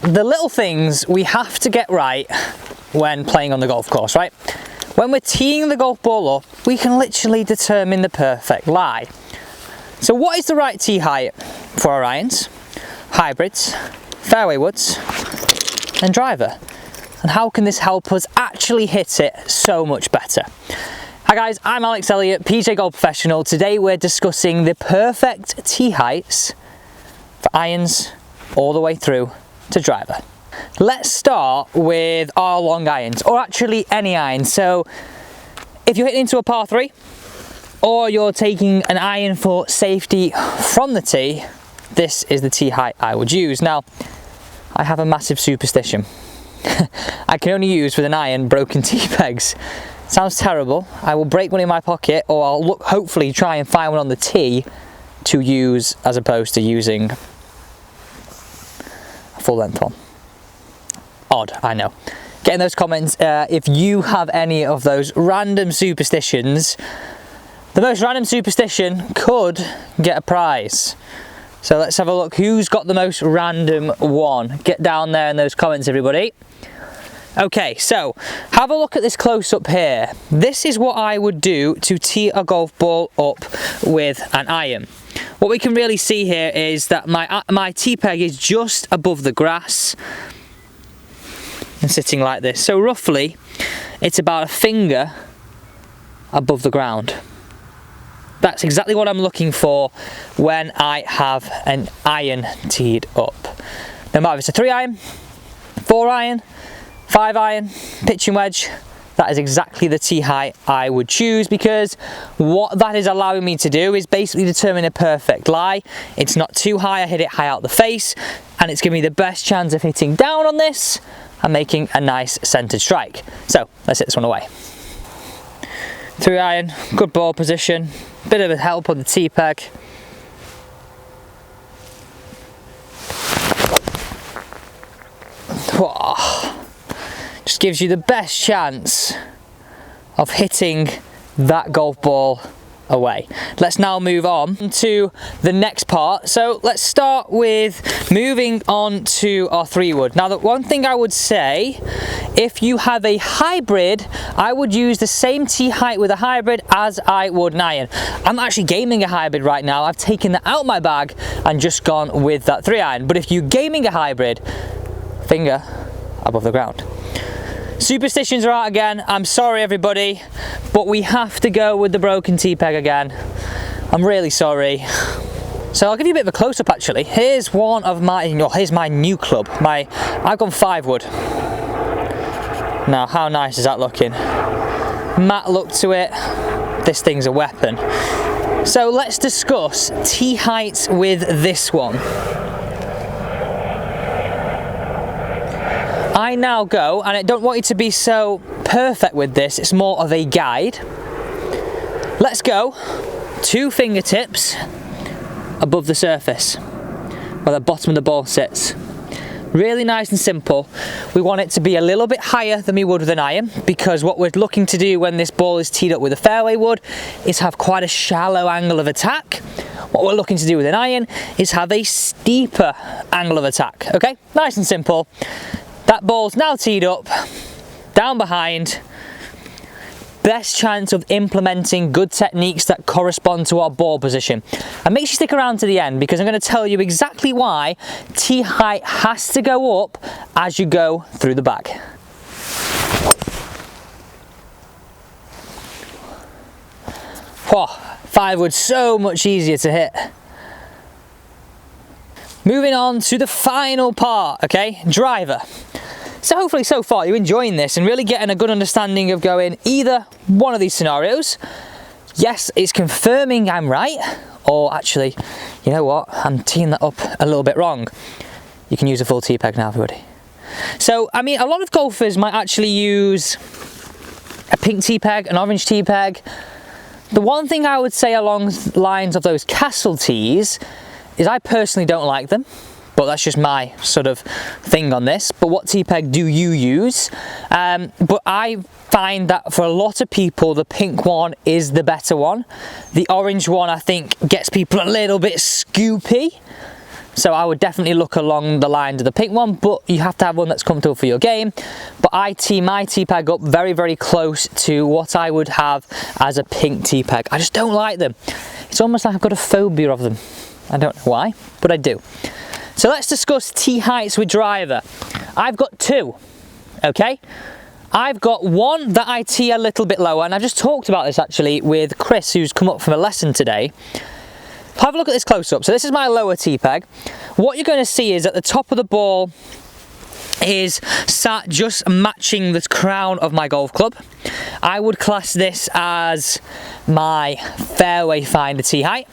the little things we have to get right when playing on the golf course, right? When we're teeing the golf ball up, we can literally determine the perfect lie. So what is the right tee height for our irons, hybrids, fairway woods, and driver? And how can this help us actually hit it so much better? Hi guys, I'm Alex Elliott, PJ Golf Professional. Today we're discussing the perfect tee heights for irons all the way through to driver. Let's start with our long irons, or actually any iron. So if you're hitting into a par 3, or you're taking an iron for safety from the tee, this is the tee height I would use. Now, I have a massive superstition. I can only use with an iron broken tee pegs. Sounds terrible. I will break one in my pocket, or I'll hopefully try and find one on the tee to use as opposed to using a full length one. Odd, I know. Get in those comments if you have any of those random superstitions. The most random superstition could get a prize. So let's have a look who's got the most random one. Get down there in those comments, everybody. Okay, so have a look at this close up here. This is what I would do to tee a golf ball up with an iron. What we can really see here is that my tee peg is just above the grass and sitting like this. So roughly, it's about a finger above the ground. That's exactly what I'm looking for when I have an iron teed up. No matter if it's a 3 iron, 4 iron, 5 iron, pitching wedge, that is exactly the tee height I would choose, because what that is allowing me to do is basically determine a perfect lie. It's not too high, I hit it high out the face, and it's giving me the best chance of hitting down on this and making a nice centered strike. So let's hit this one away. 3 iron, good ball position, bit of a help on the tee peg. Just gives you the best chance of hitting that golf ball away. Let's now move on to the next part. So let's start with moving on to our 3-wood. Now, the one thing I would say, if you have a hybrid, I would use the same tee height with a hybrid as I would an iron. I'm actually gaming a hybrid right now. I've taken that out my bag and just gone with that 3 iron. But if you're gaming a hybrid, finger above the ground. Superstitions are out again. I'm sorry everybody, but we have to go with the broken tee peg again. I'm really sorry. So I'll give you a bit of a close-up actually. Here's one of my, here's my new club. I've gone 5-wood. Now, how nice is that looking? Matte look to it. This thing's a weapon. So let's discuss tee heights with this one. I now go, and I don't want you to be so perfect with this, it's more of a guide. Let's go 2 fingertips above the surface, where the bottom of the ball sits. Really nice and simple. We want it to be a little bit higher than we would with an iron, because what we're looking to do when this ball is teed up with a fairway wood is have quite a shallow angle of attack. What we're looking to do with an iron is have a steeper angle of attack, okay? Nice and simple. That ball's now teed up, down behind. Best chance of implementing good techniques that correspond to our ball position. And make sure you stick around to the end, because I'm going to tell you exactly why tee height has to go up as you go through the bag. Whoa, 5-wood so much easier to hit. Moving on to the final part, okay, driver. So hopefully so far you're enjoying this and really getting a good understanding of going either one of these scenarios. Yes, it's confirming I'm right, or actually, you know what, I'm teeing that up a little bit wrong. You can use a full tee peg now, everybody. So, I mean, a lot of golfers might actually use a pink tee peg, an orange tee peg. The one thing I would say along the lines of those castle tees is I personally don't like them. But that's just my sort of thing on this. But what tee peg do you use? But I find that for a lot of people, the pink one is the better one. The orange one, I think, gets people a little bit scoopy. So I would definitely look along the lines of the pink one, but you have to have one that's comfortable for your game. But I tee my tee peg up very, very close to what I would have as a pink tee peg. I just don't like them. It's almost like I've got a phobia of them. I don't know why, but I do. So let's discuss tee heights with driver. I've got two, okay? I've got one that I tee a little bit lower, and I've just talked about this actually with Chris, who's come up from a lesson today. Have a look at this close up. So this is my lower tee peg. What you're going to see is at the top of the ball is sat just matching the crown of my golf club. I would class this as my fairway finder tee height.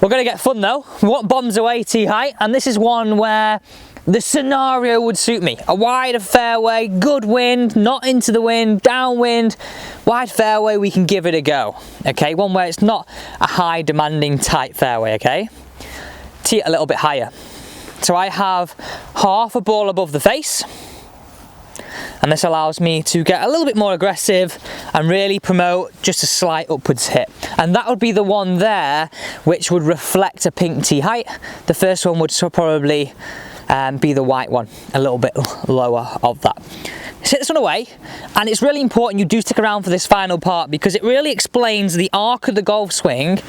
We're going to get fun though. We want bombs away tee height, and this is one where the scenario would suit me. A wider fairway, good wind, not into the wind, downwind, wide fairway, we can give it a go. Okay, one where it's not a high demanding tight fairway, okay? Tee it a little bit higher. So I have half a ball above the face, and this allows me to get a little bit more aggressive and really promote just a slight upwards hit. And that would be the one there which would reflect a pink tee height. The first one would probably be the white one, a little bit lower of that. Set this one away, and it's really important you do stick around for this final part, because it really explains the arc of the golf swing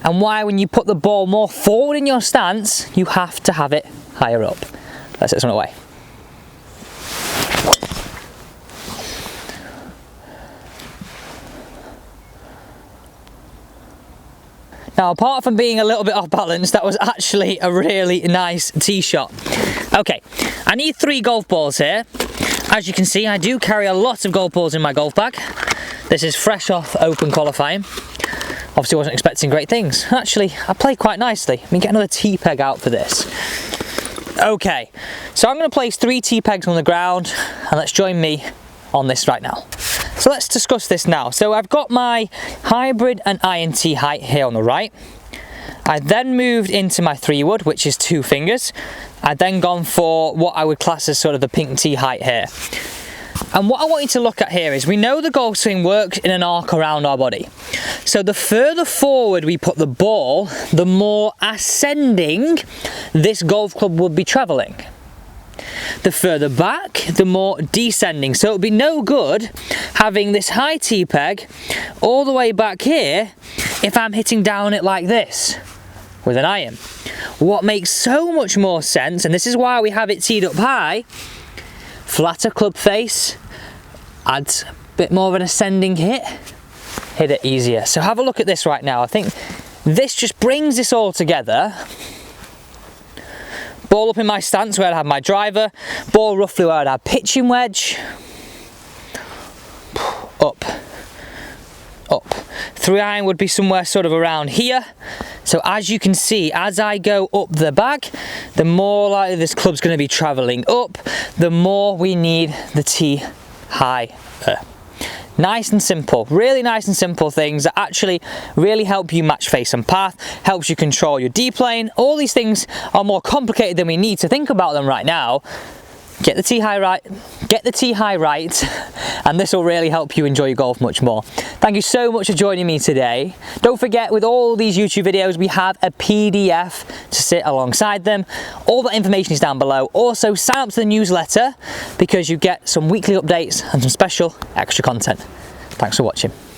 and why when you put the ball more forward in your stance, you have to have it higher up. Let's set this one away. Now, apart from being a little bit off balance, that was actually a really nice tee shot. Okay, I need 3 golf balls here. As you can see, I do carry a lot of golf balls in my golf bag. This is fresh off open qualifying. Obviously, wasn't expecting great things. Actually, I played quite nicely. Let me get another tee peg out for this. Okay, so I'm going to place 3 tee pegs on the ground, and let's join me on this right now. So let's discuss this now. So I've got my hybrid and iron tee height here on the right. I then moved into my 3-wood, which is 2 fingers. I've then gone for what I would class as sort of the pink tee height here. And what I want you to look at here is, we know the golf swing works in an arc around our body. So the further forward we put the ball, the more ascending this golf club would be travelling. The further back, the more descending. So it would be no good having this high tee peg all the way back here if I'm hitting down it like this with an iron. What makes so much more sense, and this is why we have it teed up high, flatter club face, adds a bit more of an ascending hit it easier. So have a look at this right now. I think this just brings this all together. Ball up in my stance where I'd have my driver, ball roughly where I'd have pitching wedge, up, up. 3-iron would be somewhere sort of around here. So as you can see, as I go up the bag, the more likely this club's going to be travelling up, the more we need the tee higher. Nice and simple, really nice and simple things that actually really help you match face and path, helps you control your D-plane. All these things are more complicated than we need to think about them right now. Get the tee high right, and this will really help you enjoy your golf much more. Thank you so much for joining me today. Don't forget, with all these YouTube videos, we have a PDF to sit alongside them. All that information is down below. Also, sign up to the newsletter because you get some weekly updates and some special extra content. Thanks for watching.